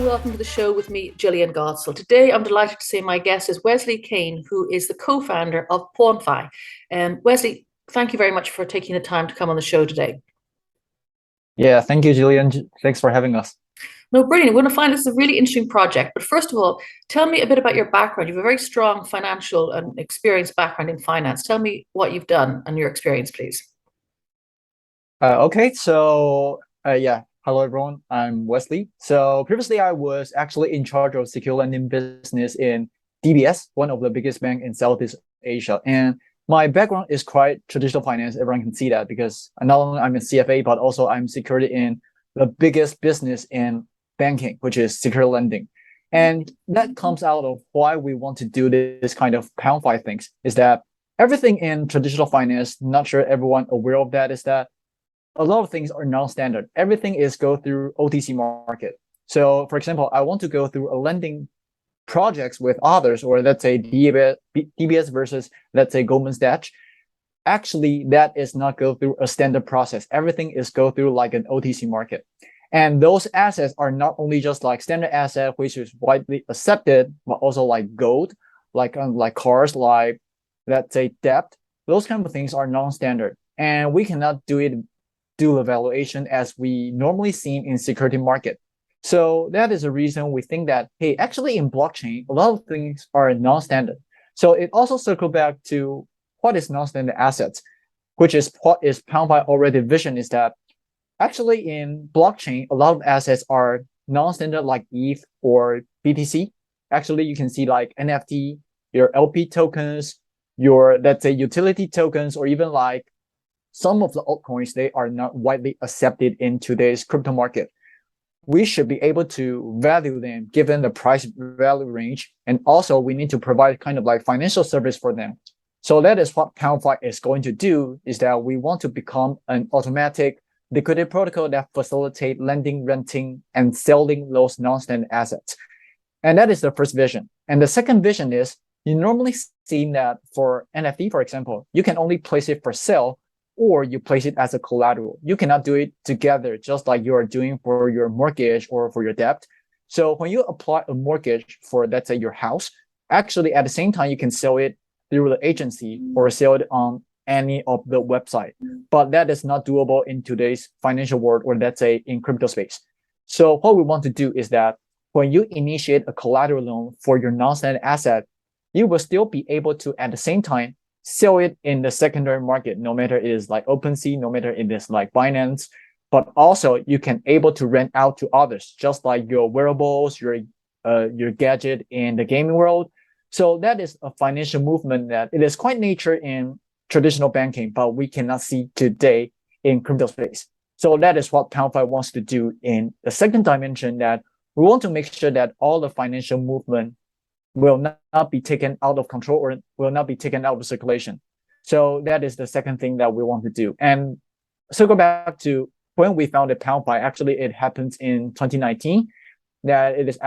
and welcome to the show with me, Jillian Godsil. Today, I'm delighted to say my guest is Wesley Kane, who is the co-founder of Pawnfi. Wesley, thank you very much for taking the time to come on the show today. Yeah, thank you, Jillian. Thanks for having us. No, brilliant. We're going to find this is a really interesting project. But first of all, tell me a bit about your background. You have a very strong financial and experienced background in finance. Tell me what you've done and your experience, please. Okay, so yeah, hello everyone. I'm Wesley. So previously, I was actually in charge of secure lending business in DBS, one of the biggest bank in Southeast Asia. And my background is quite traditional finance. Everyone can see that because not only I'm a CFA, but also I'm secured in the biggest business in banking, which is secure lending. And that comes out of why we want to do this kind of Pawnfi things, is that everything in traditional finance, not sure everyone aware of that, is that a lot of things are non-standard. Everything is go through OTC market. So for example, I want to go through a lending projects with others, or let's say DBS versus, let's say, Goldman Sachs. Actually, that is not go through a standard process. Everything is go through like an OTC market. And those assets are not only just like standard asset, which is widely accepted, but also like gold, like cars, like let's say debt. Those kind of things are non-standard. And we cannot do the valuation as we normally see in security market. So that is a reason we think that, hey, actually in blockchain, a lot of things are non-standard. So it also circles back to what is non-standard assets, which is what is Pawnfi already vision, is that actually in blockchain, a lot of assets are non-standard like ETH or BTC. Actually, you can see like NFT, your LP tokens, your, let's say, utility tokens, or even like some of the altcoins, they are not widely accepted in today's crypto market. We should be able to value them given the price value range. And also we need to provide kind of like financial service for them. So that is what Pawnfi is going to do, is that we want to become an automatic liquidity protocol that facilitate lending, renting, and selling those non-standard assets. And that is the first vision. And the second vision is, you normally see that for NFT, for example, you can only place it for sale, or you place it as a collateral. You cannot do it together, just like you are doing for your mortgage or for your debt. So when you apply a mortgage for, let's say, your house, actually at the same time, you can sell it through the agency or sell it on any of the website. But that is not doable in today's financial world, or let's say in crypto space. So what we want to do is that when you initiate a collateral loan for your non-standard asset, you will still be able to, at the same time, sell it in the secondary market, no matter it is like OpenSea, no matter it is like Binance, but also you can able to rent out to others, just like your wearables, your gadget in the gaming world. So that is a financial movement that it is quite nature in traditional banking, but we cannot see today in crypto space. So that is what Pawnfi wants to do in the second dimension, that we want to make sure that all the financial movement will not be taken out of control, or will not be taken out of circulation. So that is the second thing that we want to do. And circle back to when we founded Pawnfi, actually it happens in 2019, that it is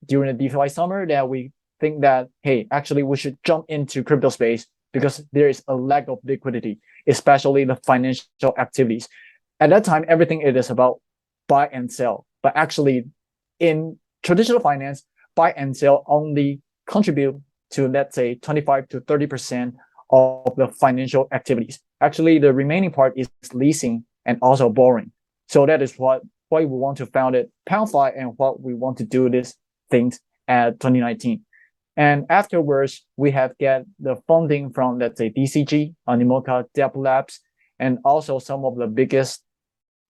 during the DeFi summer that we think that, hey, actually we should jump into crypto space because there is a lack of liquidity, especially the financial activities. At that time, everything it is about buy and sell. But actually in traditional finance, buy and sell only contribute to, let's say, 25 to 30% of the financial activities. Actually, the remaining part is leasing and also borrowing. So that is why we want to found it Pawnfi, and what we want to do these things at 2019. And afterwards, we have get the funding from, let's say, DCG, Animoca, Dev Labs, and also some of the biggest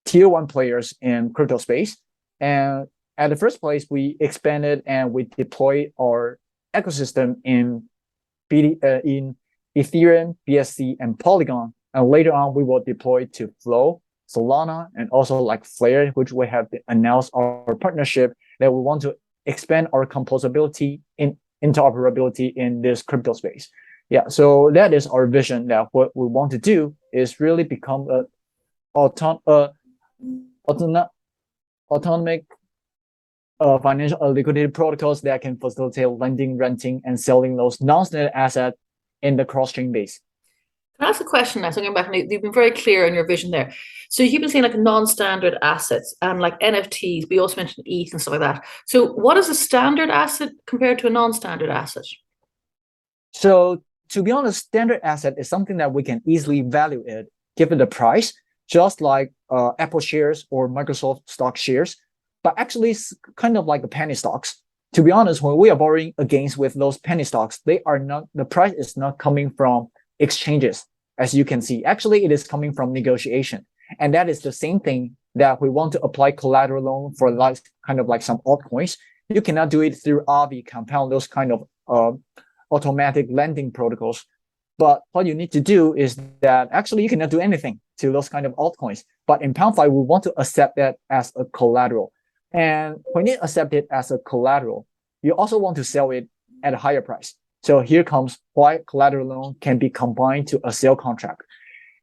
tier one players in crypto space. And at the first place, we expanded and we deployed our ecosystem in Ethereum, BSC, and Polygon. And later on, we will deploy to Flow, Solana, and also like Flair, which we have announced our partnership that we want to expand our composability in interoperability in this crypto space. Yeah, so that is our vision, that what we want to do is really become a autonomic financial liquidity protocols that can facilitate lending, renting, and selling those non-standard assets in the cross-chain base. ask a question now. So going back, and you've been very clear in your vision there. So you keep saying like non-standard assets and like NFTs. We also mentioned ETH and stuff like that. So what is a standard asset compared to a non-standard asset? So to be honest, standard asset is something that we can easily value it given the price, just like Apple shares or Microsoft stock shares. But actually, it's kind of like the penny stocks. To be honest, when we are borrowing against with those penny stocks, they are not, the price is not coming from exchanges, as you can see. Actually, it is coming from negotiation. And that is the same thing that we want to apply collateral loan for like kind of like some altcoins. You cannot do it through Aave, Compound, those kind of automatic lending protocols. But what you need to do is that actually you cannot do anything to those kind of altcoins. But in Pawnfi, we want to accept that as a collateral. And when you accept it as a collateral, you also want to sell it at a higher price. So here comes why collateral loan can be combined to a sale contract.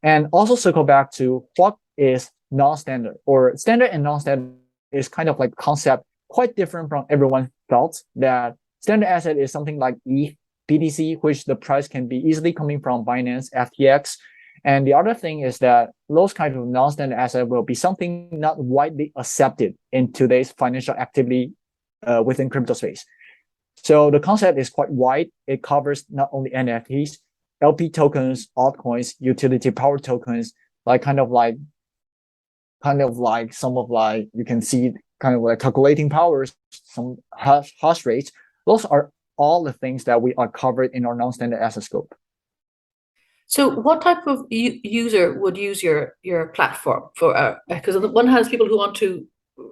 And also circle back to what is non-standard, or standard and non-standard is kind of like concept quite different from everyone thought that standard asset is something like ETH, BTC, which the price can be easily coming from Binance, FTX. And the other thing is that those kinds of non-standard asset will be something not widely accepted in today's financial activity within crypto space. So the concept is quite wide. It covers not only NFTs, LP tokens, altcoins, utility power tokens, like kind of like some of like, you can see kind of like calculating powers, some hash rates. Those are all the things that we are covered in our non-standard asset scope. So what type of user would use your platform for? Because on the one hand, people who want to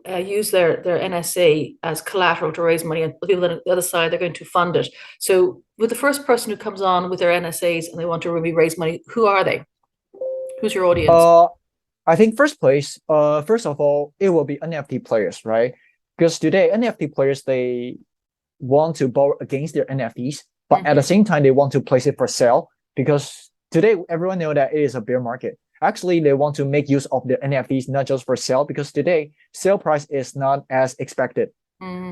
use their NSA as collateral to raise money, and the people on the other side, they're going to fund it. So with the first person who comes on with their NSAs and they want to really raise money, who are they? Who's your audience? I think first of all, it will be NFT players, right? Because today NFT players, they want to borrow against their NFTs, but at the same time, they want to place it for sale because today everyone knows that it is a bear market. Actually, they want to make use of their NFTs not just for sale, because today sale price is not as expected.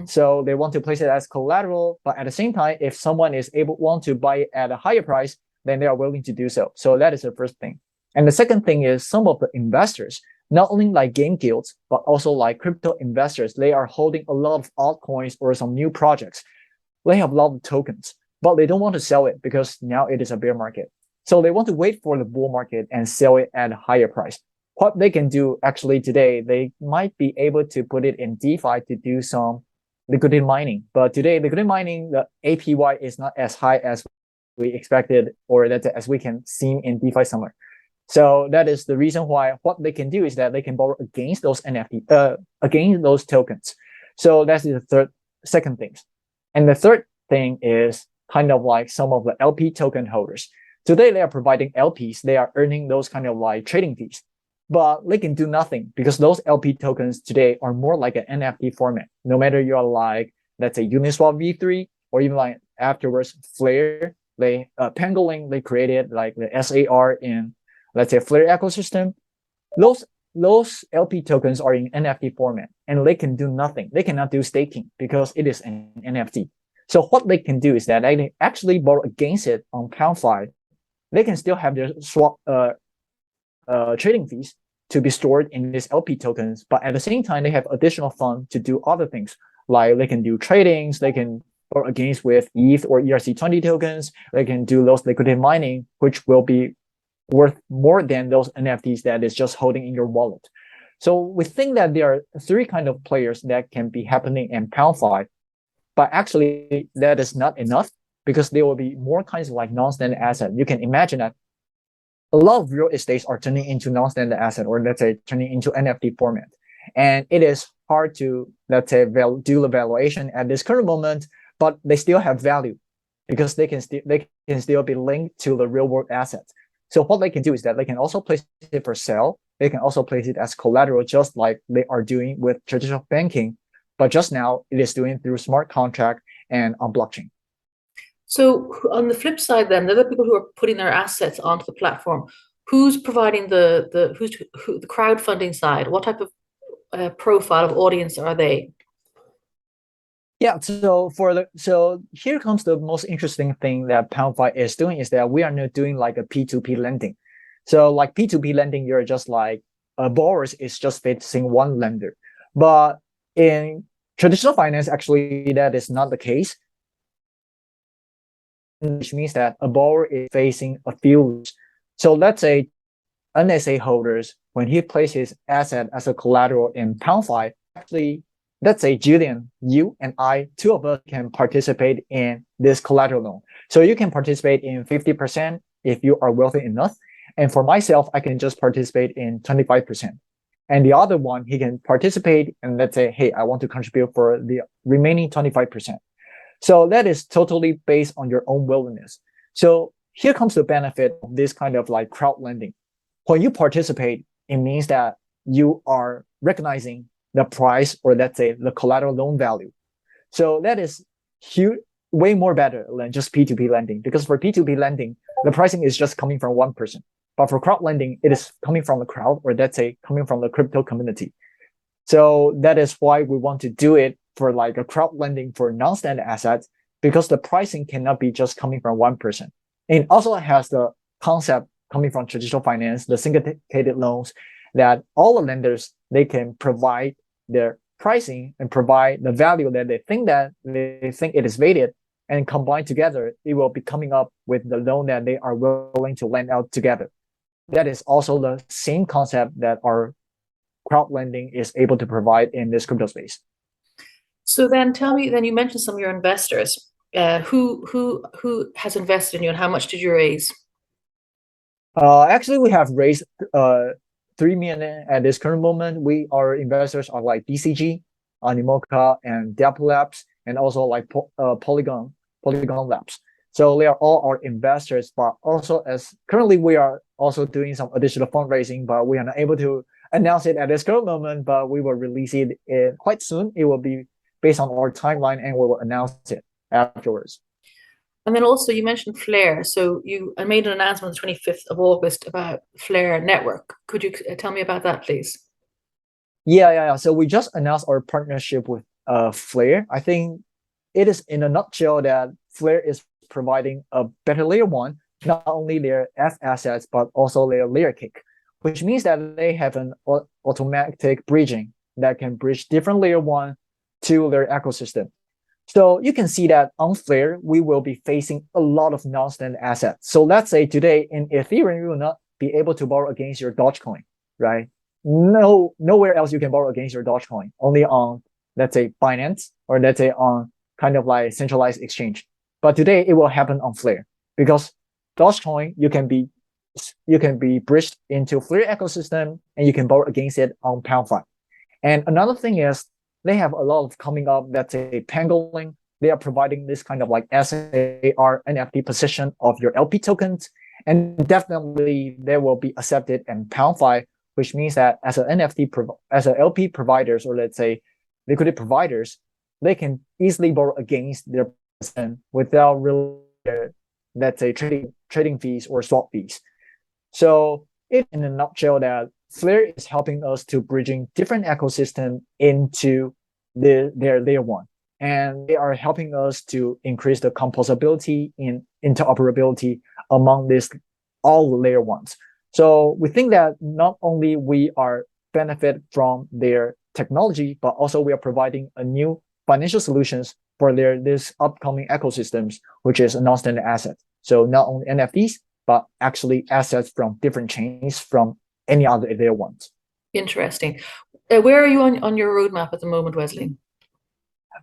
So they want to place it as collateral, but at the same time, if someone is want to buy it at a higher price, then they are willing to do so. So that is the first thing. And the second thing is some of the investors, not only like game guilds, but also like crypto investors, they are holding a lot of altcoins or some new projects. They have a lot of tokens, but they don't want to sell it because now it is a bear market. So they want to wait for the bull market and sell it at a higher price. What they can do actually today, they might be able to put it in DeFi to do some liquidity mining. But today, liquidity mining, the APY is not as high as we expected, or that as we can see in DeFi somewhere. So that is the reason why what they can do is that they can borrow against those NFT, against those tokens. So that's the second thing. And the third thing is kind of like some of the LP token holders. Today, they are providing LPs. They are earning those kind of like trading fees, but they can do nothing because those LP tokens today are more like an NFT format. No matter you are like, let's say Uniswap V3, or even like afterwards Flair, Pangolin, they created like the SAR in, let's say, Flair ecosystem. Those LP tokens are in NFT format and they can do nothing. They cannot do staking because it is an NFT. So what they can do is that they actually borrow against it on Pawnfi. They can still have their swap trading fees to be stored in these LP tokens, but at the same time, they have additional funds to do other things. Like they can do tradings, they can borrow against with ETH or ERC20 tokens. They can do those liquidity mining, which will be worth more than those NFTs that is just holding in your wallet. So we think that there are three kind of players that can be happening in Pawnfi, but actually that is not enough because there will be more kinds of like non-standard asset. You can imagine that a lot of real estates are turning into non-standard asset, or let's say turning into NFT format. And it is hard to, let's say, do the valuation at this current moment, but they still have value because they can still be linked to the real world assets. So what they can do is that they can also place it for sale. They can also place it as collateral, just like they are doing with traditional banking. But just now, it is doing through smart contract and on blockchain. So on the flip side, then, the other people who are putting their assets onto the platform, who's providing the crowdfunding side? What type of profile of audience are they? Yeah, so here comes the most interesting thing that Pawnfi is doing is that we are not doing like a P2P lending. So like P2P lending, you're just like borrowers is just facing one lender. But in traditional finance, actually that is not the case, which means that a borrower is facing a few lenders. So let's say NSA holders, when he places asset as a collateral in Pawnfi, actually, let's say Jillian, you and I, two of us can participate in this collateral loan. So you can participate in 50% if you are wealthy enough. And for myself, I can just participate in 25%. And the other one, he can participate and let's say, hey, I want to contribute for the remaining 25%. So that is totally based on your own willingness. So here comes the benefit of this kind of like crowd lending. When you participate, it means that you are recognizing the price or let's say the collateral loan value. So that is huge, way more better than just P2P lending, because for P2P lending, the pricing is just coming from one person. But for crowd lending, it is coming from the crowd or let's say coming from the crypto community. So that is why we want to do it for like a crowd lending for non-standard assets, because the pricing cannot be just coming from one person. And it also has the concept coming from traditional finance, the syndicated loans, that all the lenders, they can provide their pricing and provide the value that they think it is weighted, and combined together, it will be coming up with the loan that they are willing to lend out together. That is also the same concept that our crowd lending is able to provide in this crypto space. So then tell me, then you mentioned some of your investors. Who has invested in you and how much did you raise? Actually, we have raised 3 million at this current moment. Our investors are like DCG, Animoca, and Dapple Labs, and also like Polygon Labs. So they are all our investors, but also as currently we are also doing some additional fundraising, but we are not able to announce it at this current moment, but we will release it quite soon. It will be based on our timeline and we will announce it afterwards. And then also you mentioned Flair. So you made an announcement on the 25th of August about Flair Network. Could you tell me about that, please? Yeah. So we just announced our partnership with Flair. I think it is in a nutshell that Flair is providing a better layer one, not only their F assets, but also their layer cake, which means that they have an automatic bridging that can bridge different layer one to their ecosystem. So you can see that on Flair, we will be facing a lot of non-standard assets. So let's say today in Ethereum, you will not be able to borrow against your Dogecoin, right? Nowhere else you can borrow against your Dogecoin, only on, let's say, Binance, or let's say on kind of like centralized exchange. But today it will happen on Flair, because Dogecoin, you can be bridged into Flair ecosystem and you can borrow against it on Pawnfi. And another thing is they have a lot of coming up, let's say Pangolin. They are providing this kind of like SAR NFT position of your LP tokens. And definitely they will be accepted in Pawnfi, which means that as an as a LP providers, or let's say liquidity providers, they can easily borrow against their percent without really, let's say, trading fees or swap fees. So in a nutshell, that Flair is helping us to bridging different ecosystem into their layer one. And they are helping us to increase the composability and interoperability among these all layer ones. So we think that not only we are benefit from their technology, but also we are providing a new financial solutions for this upcoming ecosystems, which is a non-standard asset. So not only NFTs, but actually assets from different chains from any other layer ones. Interesting. Where are you on your roadmap at the moment, Wesley?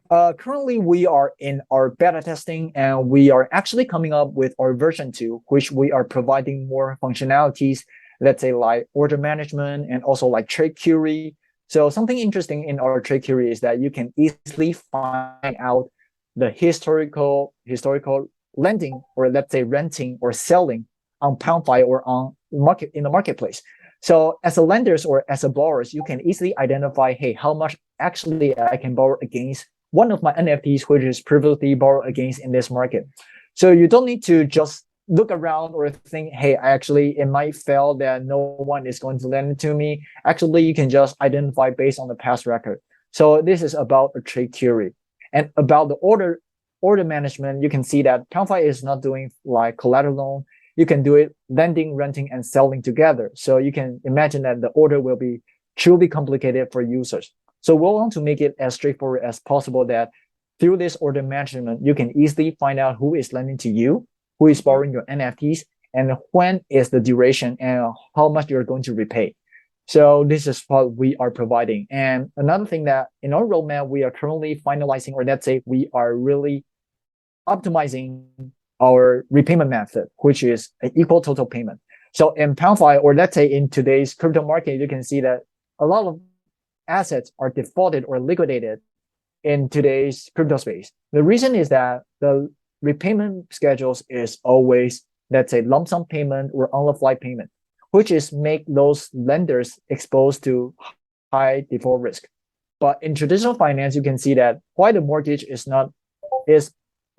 Currently, we are in our beta testing, and we are actually coming up with our version 2, which we are providing more functionalities, let's say like order management and also like trade query. So something interesting in our trade query is that you can easily find out the historical lending, or let's say renting or selling on Pawnfi or on in the marketplace. So as a lenders or as a borrowers, you can easily identify, hey, how much actually I can borrow against one of my NFTs, which is previously borrowed against in this market. So you don't need to just look around or think, hey, it might fail that no one is going to lend it to me. Actually, you can just identify based on the past record. So this is about a trade query. And about the order management, you can see that Pawnfi is not doing like collateral loan. You can do it lending, renting, and selling together. So you can imagine that the order will be truly complicated for users. So we want to make it as straightforward as possible that through this order management, you can easily find out who is lending to you, who is borrowing your NFTs, and when is the duration and how much you're going to repay. So this is what we are providing. And another thing that in our roadmap, we are currently finalizing, or let's say we are really optimizing our repayment method, which is an equal total payment. So in Pawnfi, or let's say in today's crypto market, you can see that a lot of assets are defaulted or liquidated in today's crypto space. The reason is that the repayment schedules is always, let's say, lump sum payment or on the fly payment, which is make those lenders exposed to high default risk. But in traditional finance, you can see that why the mortgage is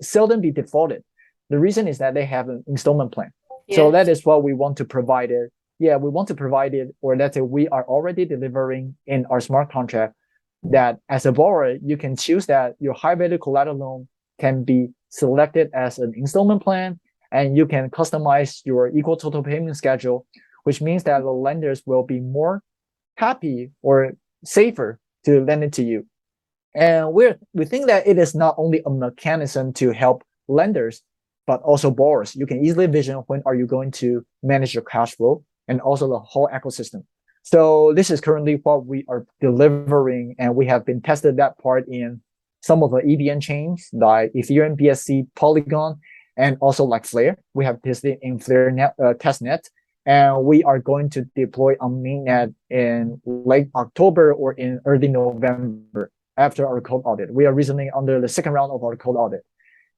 seldom be defaulted. The reason is that they have an installment plan. Yes. So that is what we want to provide it. Yeah, we want to provide it, or let's say we are already delivering in our smart contract that as a borrower, you can choose that your high value collateral loan can be selected as an installment plan, and you can customize your equal total payment schedule, which means that the lenders will be more happy or safer to lend it to you. And we think that it is not only a mechanism to help lenders, but also borrowers. You can easily envision when are you going to manage your cash flow and also the whole ecosystem. So this is currently what we are delivering, and we have been tested that part in some of the EVM chains like Ethereum, BSC, Polygon, and also like Flair. We have tested in Flair testnet, and we are going to deploy on mainnet in late October or in early November after our code audit. We are recently under the second round of our code audit.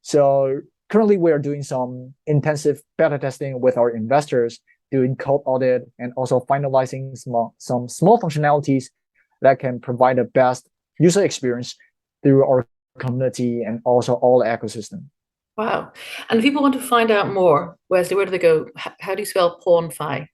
So currently we are doing some intensive beta testing with our investors, doing code audit and also finalizing some small functionalities that can provide the best user experience through our community and also all the ecosystem. Wow. And if people want to find out more, Wesley, where do they go? How do you spell Pawnfi?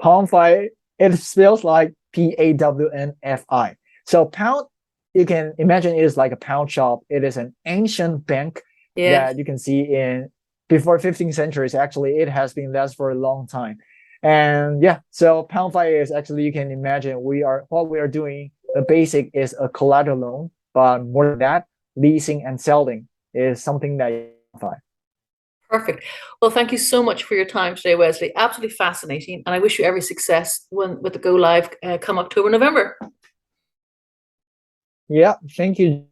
Pawnfi, it spells like Pawnfi. So pound, you can imagine it is like a pound shop. It is an ancient bank that you can see in before 15th centuries. Actually, it has been less for a long time. And yeah, so Pawnfi is actually, you can imagine what we are doing. The basic is a collateral loan, but more than that, leasing and selling is something that Pawnfi. Perfect. Well, thank you so much for your time today, Wesley. Absolutely fascinating. And I wish you every success with the go live come October, November. Yeah, thank you.